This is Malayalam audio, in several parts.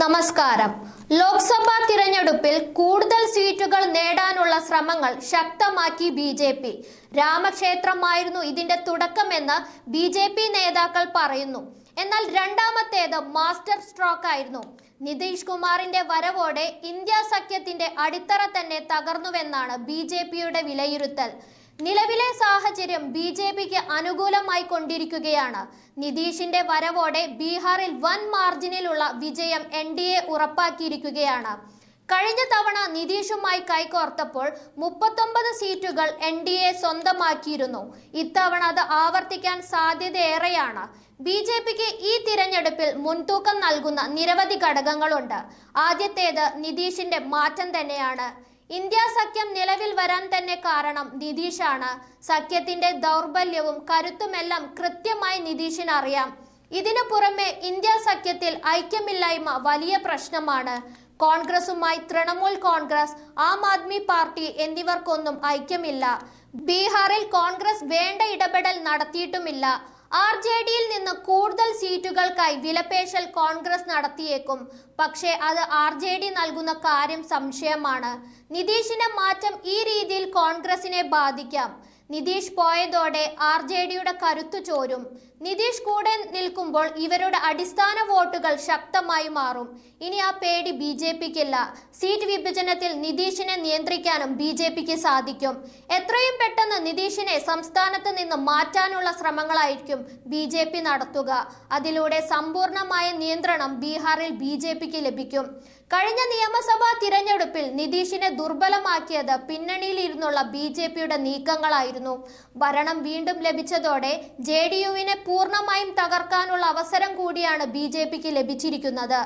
നമസ്കാരം. ലോക്സഭാ തിരഞ്ഞെടുപ്പിൽ കൂടുതൽ സീറ്റുകൾ നേടാനുള്ള ശ്രമങ്ങൾ ശക്തമാക്കി ബി.ജെ.പി. രാമക്ഷേത്രമായിരുന്നു ഇതിന്റെ തുടക്കമെന്ന് ബി.ജെ.പി. നേതാക്കൾ പറയുന്നു. എന്നാൽ രണ്ടാമത്തേത് മാസ്റ്റർ സ്ട്രോക്ക് ആയിരുന്നു. നിതീഷ് കുമാറിന്റെ വരവോടെ ഇന്ത്യ സഖ്യത്തിന്റെ അടിത്തറ തന്നെ തകർന്നുവെന്നാണ് ബി.ജെ.പിയുടെ വിലയിരുത്തൽ. നിലവിലെ സാഹചര്യം ബി.ജെ.പിക്ക് അനുകൂലമായി കൊണ്ടിരിക്കുകയാണ്. നിതീഷിന്റെ വരവോടെ ബീഹാറിൽ വൻ മാർജിനിലുള്ള വിജയം എൻ.ഡി.എ ഉറപ്പാക്കിയിരിക്കുകയാണ്. കഴിഞ്ഞ തവണ നിതീഷുമായി കൈകോർത്തപ്പോൾ 39 സീറ്റുകൾ എൻ.ഡി.എ സ്വന്തമാക്കിയിരുന്നു. ഇത്തവണ അത് ആവർത്തിക്കാൻ സാധ്യതയേറെയാണ്. ബി.ജെ.പിക്ക് ഈ തിരഞ്ഞെടുപ്പിൽ മുൻതൂക്കം നൽകുന്ന നിരവധി ഘടകങ്ങളുണ്ട്. ആദ്യത്തേത് നിതീഷിന്റെ മാറ്റം തന്നെയാണ്. ഇന്ത്യ സഖ്യം നിലവിൽ വരാൻ തന്നെ കാരണം നിതീഷാണ്. സഖ്യത്തിന്റെ ദൗർബല്യവും കരുത്തുമെല്ലാം കൃത്യമായി നിതീഷിന് അറിയാം. ഇതിനു പുറമെ ഇന്ത്യ സഖ്യത്തിൽ ഐക്യമില്ലായ്മ വലിയ പ്രശ്നമാണ്. കോൺഗ്രസുമായി തൃണമൂൽ കോൺഗ്രസ്, ആം ആദ്മി പാർട്ടി എന്നിവർക്കൊന്നും ഐക്യമില്ല. ബീഹാറിൽ കോൺഗ്രസ് വേണ്ട ഇടപെടൽ നടത്തിയിട്ടുമില്ല. ആർ.ജെ.ഡിയിൽ നിന്ന് കൂടുതൽ സീറ്റുകൾക്കായി വിലപേശൽ കോൺഗ്രസ് നടത്തിയേക്കും. പക്ഷേ അത് ആർ.ജെ.ഡി നൽകുന്ന കാര്യം സംശയമാണ്. നിതീഷിന്റെ മാറ്റം ഈ രീതിയിൽ കോൺഗ്രസിനെ ബാധിക്കാം. നിതീഷ് പോയതോടെ ആർ.ജെ.ഡിയുടെ കരുത്തു ചോരും. നിതീഷ് കൂടെ നിൽക്കുമ്പോൾ ഇവരുടെ അടിസ്ഥാന വോട്ടുകൾ ശക്തമായി മാറും. ഇനി ആ പേടി ബി.ജെ.പിക്കില്ല. സീറ്റ് വിഭജനത്തിൽ നിതീഷിനെ നിയന്ത്രിക്കാനും ബി.ജെ.പിക്ക് സാധിക്കും. എത്രയും പെട്ടെന്ന് നിതീഷിനെ സംസ്ഥാനത്ത് നിന്ന് മാറ്റാനുള്ള ശ്രമങ്ങളായിരിക്കും ബി.ജെ.പി നടത്തുക. അതിലൂടെ സമ്പൂർണമായ നിയന്ത്രണം ബീഹാറിൽ ബി.ജെ.പിക്ക് ലഭിക്കും. കഴിഞ്ഞ നിയമസഭാ തിരഞ്ഞെടുപ്പിൽ നിതീഷിനെ ദുർബലമാക്കിയത് പിന്നണിയിൽ ഇരുന്നുള്ള ബി.ജെ.പിയുടെ നീക്കങ്ങളായിരുന്നു. ഭരണം വീണ്ടും ലഭിച്ചതോടെ ജെ.ഡി.യുവിനെ പൂർണ്ണമായും തകർക്കാനുള്ള അവസരം കൂടിയാണ് ബി.ജെ.പിക്ക് ലഭിച്ചിരിക്കുന്നത്.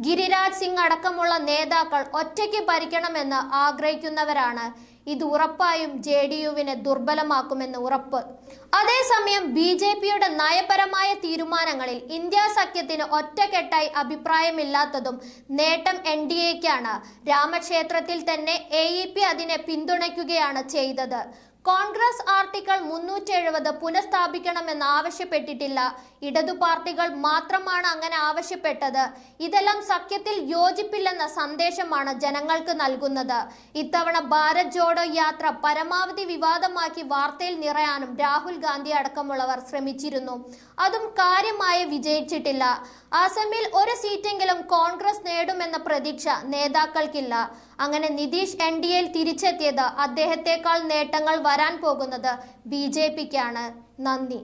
ഗിരിരാജ് സിംഗ് അടക്കമുള്ള നേതാക്കൾ ഒറ്റയ്ക്ക് ഭരിക്കണമെന്ന് ആഗ്രഹിക്കുന്നവരാണ്. ഇത് ഉറപ്പായും ജെ.ഡി.യുവിനെ ദുർബലമാക്കുമെന്ന് ഉറപ്പ്. അതേസമയം ബി.ജെ.പിയുടെ നയപരമായ തീരുമാനങ്ങളിൽ ഇന്ത്യ സഖ്യത്തിന് ഒറ്റക്കെട്ടായി അഭിപ്രായമില്ലാത്തതും നേട്ടം എൻ.ഡി.എക്കാണ്. രാമക്ഷേത്രത്തിൽ തന്നെ എ.ഇ.പി. അതിനെ പിന്തുണയ്ക്കുകയാണ് ചെയ്തത്. കോൺഗ്രസ് ആർട്ടിക്കിൾ 370 പുനഃസ്ഥാപിക്കണമെന്ന് ആവശ്യപ്പെട്ടിട്ടില്ല. ഇടതു പാർട്ടികൾ മാത്രമാണ് അങ്ങനെ ആവശ്യപ്പെട്ടത്. ഇതെല്ലാം സഖ്യത്തിൽ യോജിപ്പില്ലെന്ന സന്ദേശമാണ് ജനങ്ങൾക്ക് നൽകുന്നത്. ഇത്തവണ ഭാരത് ജോഡോ യാത്ര പരമാവധി വിവാദമാക്കി വാർത്തയിൽ നിറയാനും രാഹുൽ ഗാന്ധി അടക്കമുള്ളവർ ശ്രമിച്ചിരുന്നു. അതും കാര്യമായി വിജയിച്ചിട്ടില്ല. അസമിൽ ഒരു സീറ്റെങ്കിലും കോൺഗ്രസ് നേടുമെന്ന പ്രതീക്ഷ നേതാക്കൾക്കില്ല. അങ്ങനെ നിതീഷ് എൻ.ഡി.എയിൽ തിരിച്ചെത്തിയത് അദ്ദേഹത്തെക്കാൾ നേട്ടങ്ങൾ വരാൻ പോകുന്നത് ബി.ജെ.പിക്കാണ്. നന്ദി.